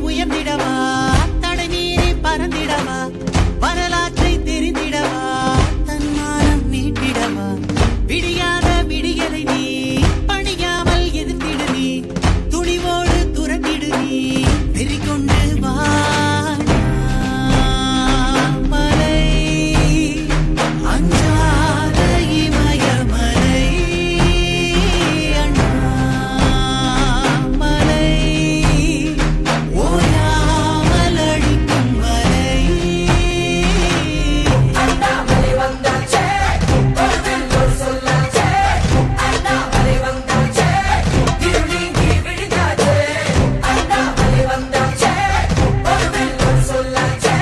உயர்ந்திடவா, தடை மீறி பறந்திடவா, வரலாற்றை தெரிந்திடவா, தன்மானம் மீட்டிடவா, விடியாத விடியலை நீ பணியாமல் எதிர்த்திடு நீ, துணிவோடு துறந்திடு நீ, வெறி கொண்டு வா மலை, அஞ்சாத இமயமலை, அண்ணாமலை, ஓயாமல் அழிக்கும் மலை. அண்ணாமலை வந்தாச்சே, ஒரு சொல்லாச்சே, அண்ணாமலை வந்தாச்சே, இருள் நீங்கி விழித்தாச்சே, அண்ணாமலை வந்தாச்சே, ஒரு சொல்லாச்சே,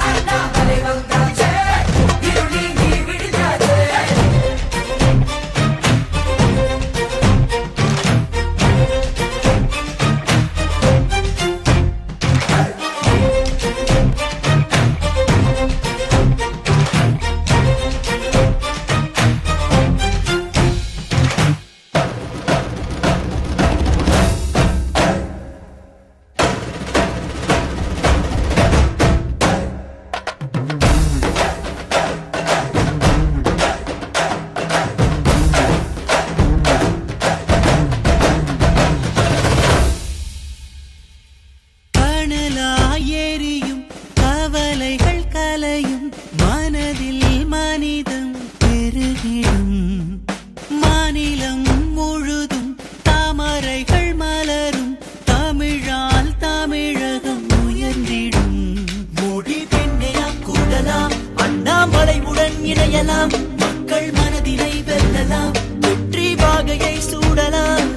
அண்ணாமலை வந்தாச்சே, இருள் நீங்கி விழித்தாச்சே. கனலாயெரியும் கவலைகள் கலையும், மனதில் மனிதம் பெருகிடும், மாநிலம் முழுதும் தாமரைகள் மலரும், தமிழால் தமிழகம் உயர்ந்திடும். மொழி பெண்ணையாம் கூடலாம், அண்ணாமலையுடன் இணையலாம், மக்கள் மனதினை வெல்லலாம், வெற்றி வாகையை சூடலாம்.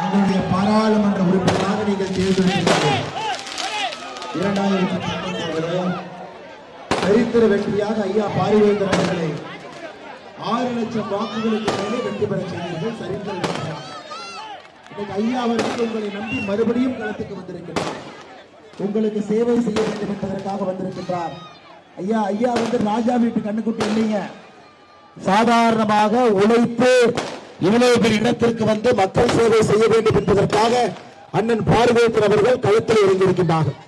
உங்களுடைய பாராளுமன்ற உறுப்பினராக நீங்கள் தேர்ந்தெடுக்கிறீர்கள். 2019 சரித்திர வெற்றியாக ஐயா பாரிவேந்தர் அவர்களை 6 லட்சம் வாக்குகளுக்கு மேலே வெற்றி பெற செய்தீர்கள். சரித்திர வெற்றியாக இன்னைக்கு ஐயா அவர்கள் உங்களை நம்பி மறுபடியும் களத்துக்கு வந்திருக்கிறார். உங்களுக்கு சேவை செய்ய வேண்டும் என்பதற்காக வந்திருக்கின்றார். ஐயா ஐயா வந்து ராஜா வீட்டு கண்ணுக்குட்டி இல்லைங்க. சாதாரணமாக உழைத்து இவ்வளவு பெரிய இடத்திற்கு வந்து மக்கள் சேவை செய்ய வேண்டும் என்பதற்காக அண்ணன் பாரிவேந்தர் அவர்கள் களத்தில் இறங்கியிருக்கின்றார்கள்.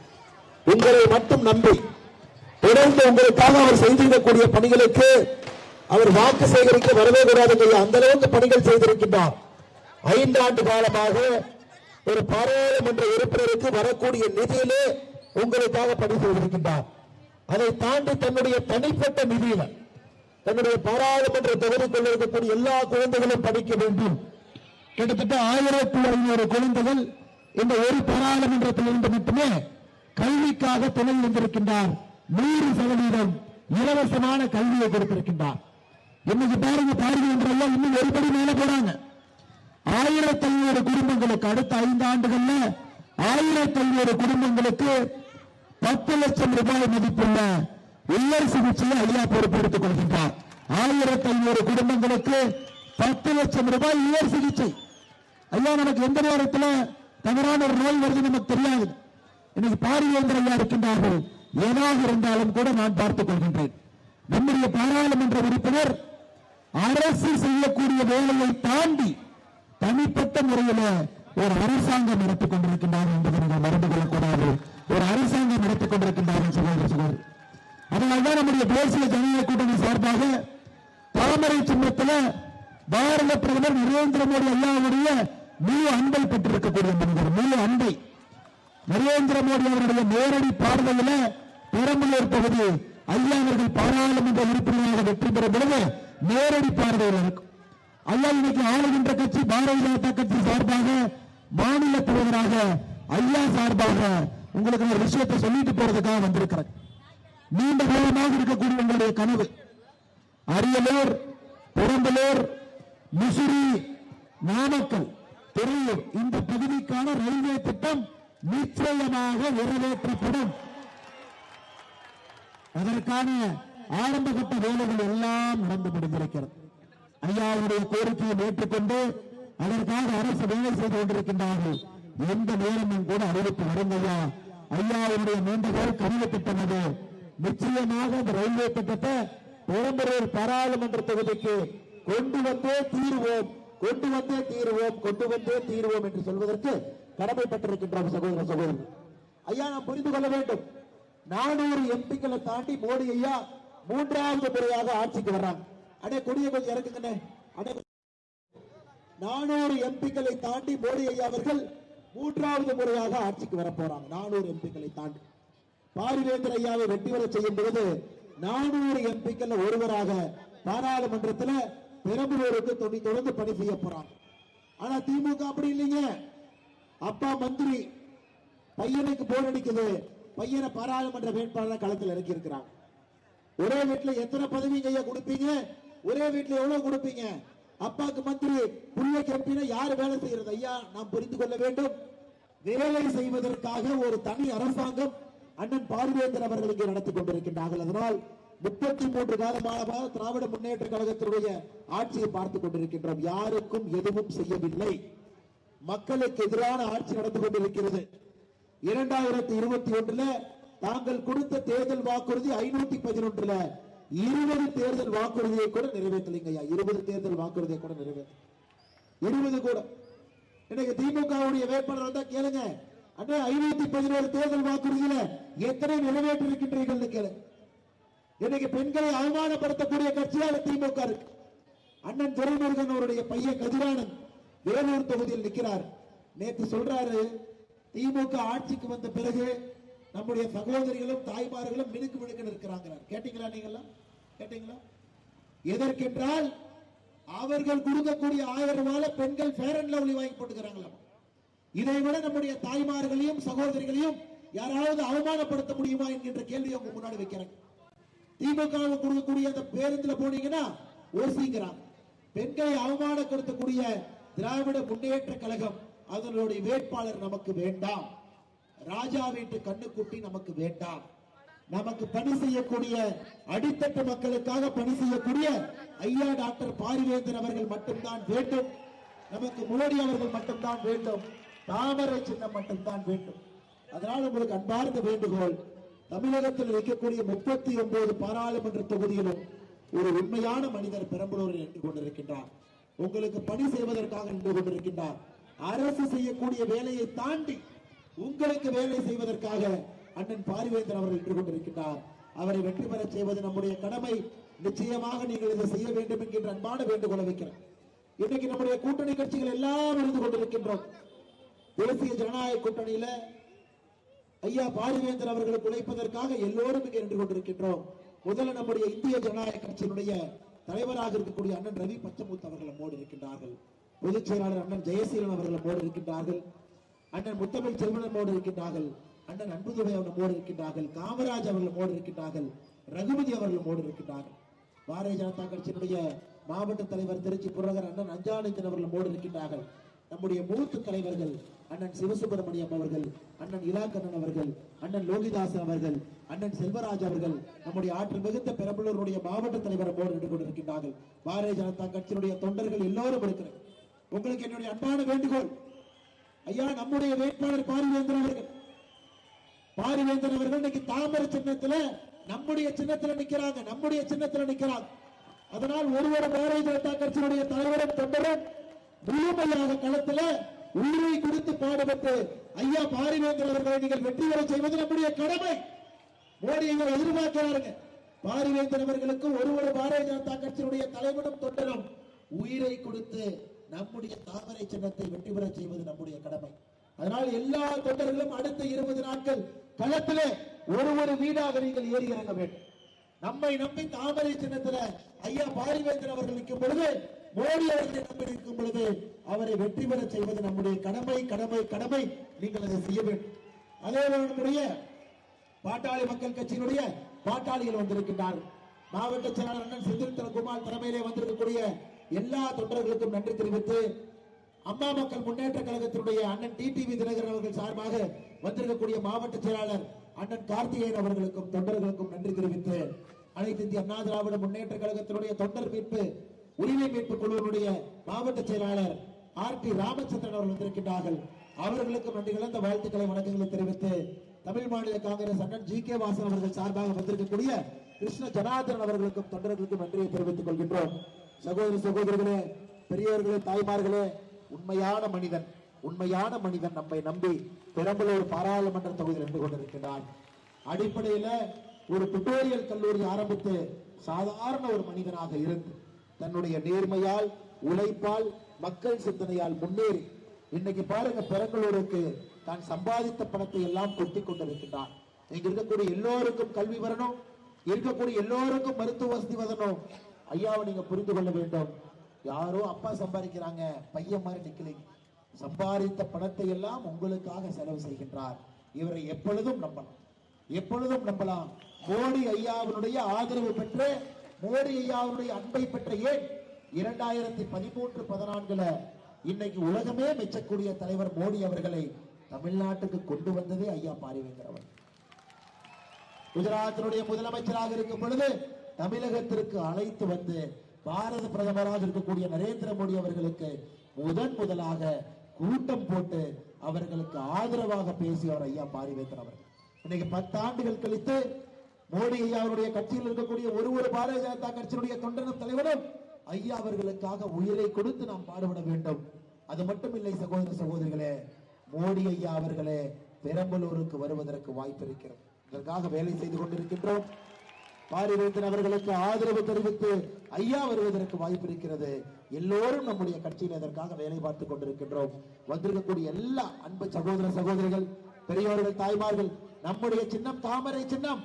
உங்களை மட்டும் நம்பி தொடர்ந்து உங்களுக்காக அவர் செய்திருக்கக்கூடிய பணிகளுக்கு அவர் வாக்கு சேகரிக்க வரவே கூடாது. அந்த அளவுக்கு பணிகள் செய்திருக்கின்றார். 5 ஆண்டு காலமாக ஒரு பாராளுமன்ற உறுப்பினருக்கு வரக்கூடிய நிதியிலே உங்களுக்காக பணி செய்திருக்கின்றார். அதை தாண்டி தன்னுடைய தனிப்பட்ட நிதியில தன்னுடைய பாராளுமன்ற தொகுதிக்குள் இருக்கக்கூடிய எல்லா குழந்தைகளும் படிக்க வேண்டும். கிட்டத்தட்ட 1500 குழந்தைகள் இந்த ஒரு பாராளுமன்றத்திலிருந்து மட்டுமே கல்விக்காக துணை வந்திருக்கின்றார். 100% இலவசமான கல்வியை கொடுத்திருக்கின்றார். இன்னைக்கு பாருங்க, பாருங்க இன்னும் ஒருபடி மேல போறாங்க. 1500 குடும்பங்களுக்கு அடுத்த 5 ஆண்டுகள்ல 1500 குடும்பங்களுக்கு 10 லட்சம் ரூபாய் மதிப்புள்ள உயர் சிகிச்சையை ஐயா பொறுப்பெடுத்துக் கொள்கின்றார். 1500 குடும்பங்களுக்கு 10 லட்சம் ரூபாய் உயர் சிகிச்சை. ஐயா நமக்கு எந்த நேரத்தில் தவறான ஒரு நோய் வருது நமக்கு தெரியாது. இன்னைக்கு பாரிவேந்தர் ஐயா இருக்கின்றார்கள். ஏதாக இருந்தாலும் கூட நான் பார்த்துக் கொள்கின்றேன். நம்முடைய பாராளுமன்ற உறுப்பினர் அரசு செய்யக்கூடிய வேலையை தாண்டி தனிப்பட்ட முறையில் ஒரு அரசாங்கம் நடத்திக் கொண்டிருக்கின்றார் என்பதை நீங்கள் மறந்து கொள்ளக்கூடாது. ஒரு அரசாங்கம் நடத்திக் கொண்டிருக்கின்றார்கள் சகோதர சகோதரி. அதனால்தான் நம்முடைய தேசிய ஜனநாயக கூட்டணி சார்பாக தாமரை சின்னத்தில் பாரத பிரதமர் நரேந்திர மோடி ஐயாவுடைய முழு அன்பை பெற்றிருக்கக்கூடிய மனிதர். முழு அன்பை நரேந்திர மோடி அவருடைய நேரடி பார்வையில் பெரம்பலூர் தொகுதி ஐயா அவர்கள் பாராளுமன்ற உறுப்பினராக வெற்றி பெறும் பொழுது நேரடி பார்வையில் இருக்கும். ஐயா இன்னைக்கு ஆளுகின்ற கட்சி பாரதிய ஜனதா கட்சி சார்பாக மாநில தலைவராக ஐயா சார்பாக உங்களுக்கு ஒரு விஷயத்தை சொல்லிட்டு போறதுக்காக வந்திருக்கிறார். நீண்ட காலமாக இருக்கக்கூடிய உங்களுடைய கனவு அரியலூர், பெரம்பலூர், முசிறி, நாமக்கல், துறையூர் இந்த பகுதிக்கான ரயில்வே திட்டம் நிச்சயமாக நிறைவேற்றப்படும். அதற்கான ஆரம்பகட்ட வேலைகள் எல்லாம் நடந்து முடிந்திருக்கிறது. ஐயாவுடைய கோரிக்கையை ஏற்றுக்கொண்டு அதற்காக அரசு வேலை செய்து கொண்டிருக்கின்றார்கள். எந்த நேரமும் கூட அறிவிப்பு வரும். ஐயா ஐயாவுடைய நீண்டகால கனவு திட்டம் அது. நிச்சயமாக அந்த ரயில்வே திட்டத்தை பெரம்பலூர் பாராளுமன்ற தொகுதிக்கு கொண்டு வந்தே தீர்வோம், கொண்டு வந்தே தீர்வோம், கொண்டு வந்தே தீர்வோம் என்று சொல்வதற்கு கடமைப்பட்டிருக்கின்றோம் சகோதர சகோதரி. ஐயா நாம் புரிந்து கொள்ள வேண்டும், 400 எம்பிக்களை தாண்டி மோடி ஐயா 3வது முறையாக ஆட்சிக்கு வர்றாங்க. அடே கொடிய கொஞ்சம் இறக்குங்கண்ணே. அடே 400 எம்பிக்களை தாண்டி மோடி ஐயா அவர்கள் 3வது முறையாக ஆட்சிக்கு வர போறாங்க. 400 எம்பிக்களை தாண்டி பாரிவேந்தர் ஐயாவை வெற்றி பெற செய்யும் பொழுது 400 எம்பிக்கள் ஒருவராக பாராளுமன்றத்தில் பெரம்பலூருக்கு தொடர்ந்து பணி செய்ய போறாங்க. ஆனா திமுக அப்படி இல்லைங்க. அப்பா மந்திரி, பையனுக்கு போர் அடிக்குது, பையனை பாராளுமன்ற வேட்பாளர் களத்தில் இறக்கி இருக்கிறாங்க. ஒரே வீட்டுல எத்தனை பதவிங்க ஐயா கொடுப்பீங்க? ஒரே வீட்டுல எவ்வளவு கொடுப்பீங்க? அப்பாக்கு மந்திரி, புள்ளைக்கு எம்பினா யாரு வேலை செய்யறது? ஐயா நாம் புரிந்து கொள்ள வேண்டும், வேலை செய்வதற்காக ஒரு தனி அரசாங்கம் அண்ணன் பாரிவேந்தர் அவர்களுக்கு நடத்தி கொண்டிருக்கின்றார்கள். அதனால் 33 காலமாக திராவிட முன்னேற்ற கழகத்தினுடைய ஆட்சியை பார்த்துக் கொண்டிருக்கின்றோம். யாருக்கும் எதுவும் செய்யவில்லை. மக்களுக்கு எதிரான ஆட்சி நடந்து கொண்டிருக்கிறது. 2021 தாங்கள் கொடுத்த தேர்தல் வாக்குறுதி 511 20 தேர்தல் வாக்குறுதியை கூட நிறைவேற்றலைங்க ஐயா. 20 தேர்தல் வாக்குறுதியை கூட நிறைவேற்ற 20 கூட. இன்னைக்கு திமுகவுடைய வேட்பாளர் வந்தா கேளுங்க, அண்ணா 511 தேர்தல் வாக்குறுதியில எத்தனை நிறைவேற்றி இருக்கின்றீர்கள் கேளுங்க. இன்னைக்கு பெண்களை அவமானப்படுத்தக்கூடிய கட்சியாக திமுக இருக்கு. அண்ணன் துரைமுருகன் அவருடைய பையன் கதிரானந்த் வேலூர் தொகுதியில் நிற்கிறார். நேற்று சொல்றாரு, திமுக ஆட்சிக்கு வந்த பிறகு நம்முடைய சகோதரிகளும் தாய்மார்களும் மினுக்கு மினுக்கு இருக்கிறாங்க. கேட்டீங்களா? நீங்களா கேட்டீங்களா? எதற்கென்றால் அவர்கள் கொடுக்கக்கூடிய 1000 ரூபாய் பெண்கள் ஃபேர் அண்ட் லவ்லி வாங்கி போட்டுக்கிறாங்களாம். இதை விட நம்முடைய தாய்மார்களையும் சகோதரிகளையும் யாராவது அவமானப்படுத்த முடியுமா என்கின்ற கேள்வியை உங்க முன்னாடி வைக்கிறாங்க. திமுக கொடுக்கக்கூடிய அந்த பேருந்துல போனீங்கன்னா ஓசிங்கிறாங்க. பெண்களை அவமானப்படுத்தக்கூடிய திராவிட முன்னேற்ற கழகம் அதனுடைய வேட்பாளர் நமக்கு வேண்டாம். ராஜா வீட்டு கண்ணுக்குட்டி நமக்கு வேண்டாம். நமக்கு பணி செய்யக்கூடிய அடித்தட்டு மக்களுக்காக பணி செய்யக்கூடிய ஐயா டாக்டர் பாரிவேந்தர் அவர்கள் மட்டும்தான் வேண்டும். நமக்கு மோடி அவர்கள் மட்டும்தான் வேண்டும். தாமரை சின்னம் மட்டும்தான் வேண்டும். அதனால் உங்களுக்கு அன்பார்ந்த வேண்டுகோள், தமிழகத்தில் இருக்கக்கூடிய 39 பாராளுமன்ற தொகுதியிலும் ஒரு உண்மையான மனிதர் பெரம்பலூரில் நின்று கொண்டிருக்கின்றார். உங்களுக்கு பணி செய்வதற்காக நின்று கொண்டிருக்கின்றார். அரசு செய்யக்கூடிய வேலையை தாண்டி உங்களுக்கு வேலை செய்வதற்காக அண்ணன் பாரிவேந்தர் அவர்கள் நின்று கொண்டிருக்கின்றார். அவரை வெற்றி பெற செய்வது நம்முடைய கடமை. நிச்சயமாக நீங்கள் இதை செய்ய வேண்டும் என்கின்ற அன்பான வேண்டுகோளை வைக்கிறேன். இன்னைக்கு நம்முடைய கூட்டணி கட்சிகள் எல்லாம் இருந்து கொண்டிருக்கின்றோம். தேசிய ஜனநாயக கூட்டணியில ஐயா பாரிவேந்தர் அவர்களுக்கு உழைப்பதற்காக எல்லோரும் இங்கே நின்று கொண்டிருக்கின்றோம். முதல்ல நம்முடைய இந்திய ஜனநாயக கட்சியினுடைய தலைவராக இருக்கக்கூடிய அண்ணன் ரவி பச்சமுத்து அவர்கள் நம்மோடு இருக்கின்றார்கள். பொதுச் செயலாளர் அண்ணன் ஜெயசீலன் அவர்கள் நம்மோடு இருக்கின்றார்கள். அண்ணன் முத்தமிழ் செல்வன் நம்மோடு இருக்கின்றார்கள். அண்ணன் அன்புதுரை அவர் நம்மோடு இருக்கின்றார்கள். காமராஜ் அவர்கள் நம்மோடு இருக்கின்றார்கள். ரகுபதி அவர்கள் நம்மோடு இருக்கின்றார்கள். பாரதிய ஜனதா கட்சியினுடைய மாவட்ட தலைவர் திருச்சி புரகர் அண்ணன் அஞ்சானந்தன் அவர்கள் நம்மோடு இருக்கின்றார்கள். நம்முடைய மூத்த தலைவர்கள் அண்ணன் சிவசுப்பிரமணியம் அவர்கள், அண்ணன் இலாக்கண்ணன் அவர்கள், அண்ணன் லோகிதாசன் அவர்கள், அண்ணன் செல்வராஜ் அவர்கள், நம்முடைய ஆற்றல் மிகுந்த பெரம்பலூருடைய மாவட்ட தலைவர் நம்மோடு நின்று கொண்டிருக்கின்றார்கள். பாரதிய ஜனதா கட்சியினுடைய தொண்டர்கள் எல்லோரும் இருக்கிறார். உங்களுக்கு என்னுடைய அன்பான வேண்டுகோள், ஐயா நம்முடைய வேட்பாளர் பாரிவேந்தர் அவர்கள், பாரிவேந்தர் அவர்கள் இன்னைக்கு தாமரை சின்னத்துல நம்முடைய சின்னத்துல நிக்கிறாங்க, நம்முடைய சின்னத்துல நிக்கிறாங்க. அதனால் ஒருவர் பாரதிய ஜனதா கட்சியினுடைய தலைவரும் தொண்டரும் முழுமையாக களத்துல உயிரை கொடுத்து பாடுபட்டு ஐயா பாரிவேந்தர் அவர்களை நீங்கள் வெற்றி பெற செய்வது நம்முடைய கடமை. மோடி இவங்க எதிர்பார்க்கிறாருங்க. பாரிவேந்தர் அவர்களுக்கு ஒரு பாரதிய ஜனதா கட்சியினுடைய தலைவனும் தொண்டரும் உயிரை கொடுத்து நம்முடைய தாமரை சின்னத்தை வெற்றி பெற செய்வது நம்முடைய கடமை. அதனால் எல்லா தொண்டர்களும் அடுத்த 20 நாட்கள் களத்திலே ஒரு வீடாக நீங்கள் ஏறி இறங்க வேண்டும். நம்மை நம்பி தாமரை சின்னத்துல ஐயா பாரிவேந்தர் அவர்கள் நிற்கும் பொழுது, மோடி அவர்களை நம்பி நிற்கும் பொழுது அவரை வெற்றி பெற செய்வது நம்முடைய கடமை கடமை கடமை. நீங்கள் அதை செய்ய வேண்டும். அதே நம்முடைய பாட்டாளி மக்கள் கட்சியினுடைய பாட்டாளிகள் வந்திருக்கின்றார்கள். மாவட்ட செயலாளர் அண்ணன் செந்தில் குமார் தலைமையிலே வந்திருக்கக்கூடிய எல்லா தொண்டர்களுக்கும் நன்றி தெரிவித்து, அம்மா மக்கள் முன்னேற்ற கழகத்தினுடைய அண்ணன் டிடிவி தினகரன் அவர்கள் சார்பாக வந்திருக்கக்கூடிய மாவட்ட செயலாளர் அண்ணன் கார்த்திகேயன் அவர்களுக்கும் தொண்டர்களுக்கும் நன்றி தெரிவித்து, அனைத்து இந்திய அண்ணா திராவிட முன்னேற்ற கழகத்தினுடைய தொண்டர் மீட்பு உரிமை மீட்பு குழுவினுடைய மாவட்ட செயலாளர் RT ராமச்சந்திரன் அவர்கள் வந்திருக்கிறார்கள். அவர்களுக்கும் நன்றி கலந்த வாழ்த்துக்களை வணக்கங்களை தெரிவித்து, தமிழ் மாநில காங்கிரஸ் அண்ணன் GK வாசன் அவர்கள் சார்பாக வந்திருக்கக்கூடிய கிருஷ்ண ஜனார்தன் அவர்களுக்கும் தொண்டர்களுக்கும் நன்றியை தெரிவித்துக் கொள்கின்றோம். சகோதர சகோதரிகளே, பெரியவர்களே, தாய்மார்களே, உண்மையான மனிதன் நம்மை நம்பி பெரம்பலூர் பாராளுமன்ற தொகுதியில் நின்று கொண்டிருக்கிறார். அடிப்படையில ஒரு டுட்டோரியல் கல்லூரி ஆரம்பித்து சாதாரண ஒரு மனிதனாக இருந்து தன்னுடைய நேர்மையால், உழைப்பால், மக்கள் சிந்தனையால் முன்னேறி இன்னைக்கு பாருங்க, பெரம்பலூருக்கு தான் சம்பாதித்த பணத்தை எல்லாம் கொட்டிக் கொண்டிருக்கிறார். இங்க இருக்கக்கூடிய எல்லோருக்கும் கல்வி வரணும், இருக்கக்கூடிய எல்லோருக்கும் மருத்துவ வசதி வரணும். ஐயாவை நீங்க புரிந்து கொள்ள வேண்டும். யாரோ அப்பா சம்பாதிக்கிறாங்க, பையன் மாதிரி நிக்கலைங்க. சம்பாதித்த பணத்தை எல்லாம் உங்களுக்காக செலவு செய்கின்றார். இவரை எப்பொழுதும் நம்பலாம். மோடி ஐயாவினுடைய ஆதரவு பெற்று, மோடி ஐயாவுடைய அன்பை பெற்ற ஏன் 2013-14 இன்னைக்கு உலகமே மெச்சக்கூடிய தலைவர் மோடி அவர்களை தமிழ்நாட்டுக்கு கொண்டு வந்ததே ஐயா பாரிவேந்தர் அவர். குஜராத்தினுடைய முதலமைச்சராக இருக்கும் பொழுது தமிழகத்திற்கு அழைத்து வந்து பாரத பிரதமராக இருக்கக்கூடிய நரேந்திர மோடி அவர்களுக்கு முதலாக கூட்டம் போட்டு அவர்களுக்கு ஆதரவாக பேசியவர் ஐயா பாரிவேந்தர் அவர்கள். இன்னைக்கு 10 ஆண்டுகள் கழித்து மோடி ஐயா அவருடைய கட்சியில் இருக்கக்கூடிய ஒரு பாரதிய ஜனதா கட்சியினுடைய தொண்டனும் தலைவரும் ஐயா அவர்களுக்காக உயிரை கொடுத்து நாம் பாடுபட வேண்டும். அது மட்டும் இல்லை சகோதர சகோதரிகளே, மோடி ஐயா அவர்களே பெரம்பலூருக்கு வருவதற்கு வாய்ப்பு இருக்கிறது. இதற்காக வேலை செய்து கொண்டிருக்கின்றோம். பாரிவேந்தர் அவர்களுக்கு ஆதரவு தெரிவித்து ஐயா வருவதற்கு வாய்ப்பு இருக்கிறது. எல்லோரும் நம்முடைய கட்சியில் இதற்காக வேலை பார்த்துக் கொண்டிருக்கின்றோம். வந்திருக்கக்கூடிய எல்லா அன்பு சகோதர சகோதரிகள், பெரியோர்கள், தாய்மார்கள், நம்முடைய சின்னம் தாமரை சின்னம்.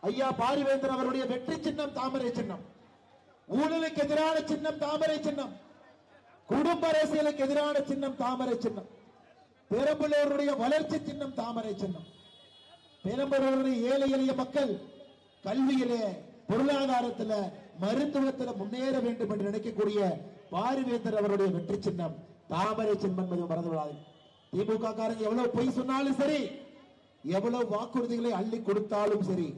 ஐயா பாரிவேந்தர் அவருடைய வெற்றி சின்னம் தாமரை சின்னம். ஊழலுக்கு எதிரான சின்னம் தாமரை சின்னம். குடும்ப அரசியலுக்கு எதிரான சின்னம் தாமரை சின்னம். பெரம்பலூருடைய வளர்ச்சி சின்னம் தாமரை சின்னம். பெரம்பலூருடைய ஏழை எளிய மக்கள் கல்வியிலே, பொருளாதாரத்தில், மருத்துவத்தில் முன்னேற வேண்டும் என்று நினைக்கக்கூடிய பாரிவேந்தர் அவருடைய வெற்றி சின்னம் தாமரை சின்னம் என்பதை மறந்து விடாது. திமுக காரங்க எவ்வளவு பொய் சொன்னாலும் சரி, எவ்வளவு வாக்குறுதிகளை அள்ளி கொடுத்தாலும் சரி,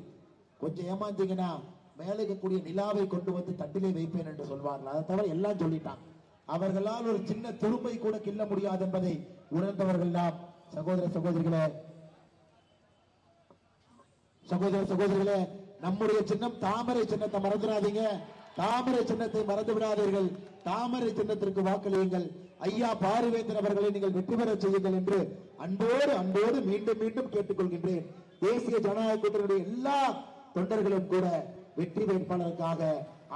கொஞ்சம் ஏமாந்தீங்கன்னா மேலே இருக்கக்கூடிய நிலாவை கொண்டு வந்து தட்டிலே வைப்பேன் என்று சொல்வார்கள். அதை தவிர எல்லாம் சொல்லிட்டாங்க. அவர்களால் ஒரு சின்ன துரும்பை கூட கிள்ள முடியாது என்பதை உணர்ந்தவர்கள் தான். சகோதர சகோதரிகளே, நம்முடைய சின்னம் தாமரை சின்னத்தை மறந்துடாதீங்க. தாமரை சின்னத்தை மறந்து விடாதீர்கள். தாமரை சின்னத்திற்கு வாக்களியுங்கள். ஐயா பாரிவேந்தர் அவர்களை நீங்கள் வெற்றி பெற செய்யுங்கள் என்று அன்போடு மீண்டும் மீண்டும் கேட்டுக்கொள்கின்றேன். தேசிய ஜனநாயக கூட்டணியுடைய எல்லா தொண்டர்களும் கூட வெற்றி வேட்பாளருக்காக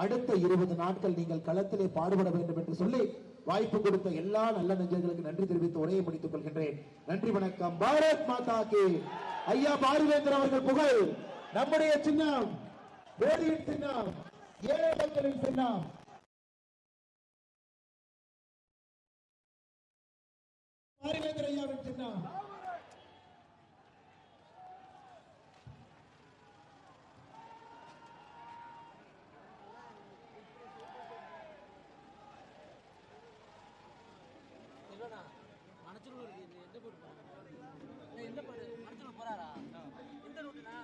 அடுத்த 20 நாட்கள் நீங்கள் களத்திலே பாடுபட வேண்டும் என்று சொல்லி வாய்ப்பு கொடுத்த எல்லா நல்ல நெஞ்சங்களுக்கு நன்றி தெரிவித்து உரையை முடித்துக் கொள்கின்றேன். நன்றி, வணக்கம். பாரத் மாதா கி. ஐயா பாரிவேந்தர் அவர்கள் புகழ். நம்முடைய சின்னம் மோடியின் சின்னம், ஏழை மக்களின் சின்னம். பாரிவேந்தர் ஐயாவின் சின்னம். மனச்சூர் எந்த போட்டு எந்த மனச்சூர் போறாரா எந்த ரூட்டுனா